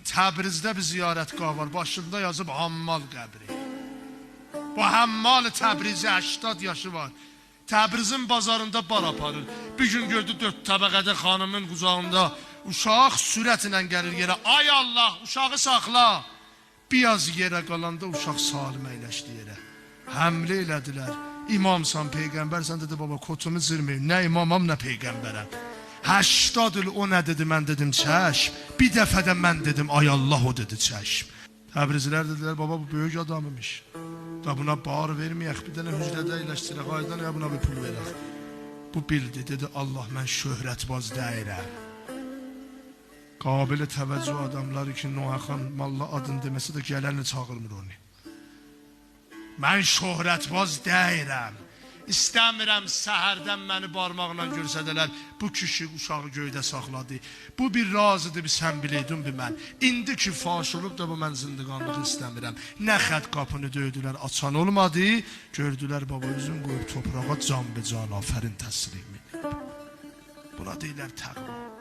Təbrizdə bir ziyarətgah var. Başında yazıb Hammal qəbri. Bu Hammal Təbrizi 80 yaşı var. Təbrizin bazarında bar aparır. Bir gün gördü 4 təbəqədə xanımın qucağında uşaq sürətlə gəlir yerə. Ay Allah, uşağı saxla. Biraz yerə qalanda uşaq salim əyləşdi yerə. Həmlə elədilər. İmamsan, peyğəmbərsən dedi, baba kotumu zırmayım. Nə imamam, nə peyğəmbərəm. 80 il o nə dedi, mən dedim çəşm. Bir dəfə də mən dedim, ay Allah, o dedi çəşm. Təbrizlər dedilər, baba bu böyük adamımış. Da buna bağır verməyək, bir dənə hücrədə əyləşdirək, aydan ya buna bir pul verək. Bu bildi, dedi, Allah, mən şöhrətbaz deyirəm. Qabili təvəccüh adamları ki, Noaxan Malla adını deməsə də gələni çağırmır onu. Mən şöhrətbaz deyirəm. İstəmirəm səhərdən məni barmaqla görsədələr. Bu kişi uşağı göydə saxladı. Bu bir razıdır, bir sən biləydin bir mən. İndi ki faş olub da bu mən zindiqanlığı istəmirəm. Nə xət qapını döydülər, açan olmadı. Gördülər baba üzün qoyub toprağa can be can afərin təslim edib. Buna deyilər təqva.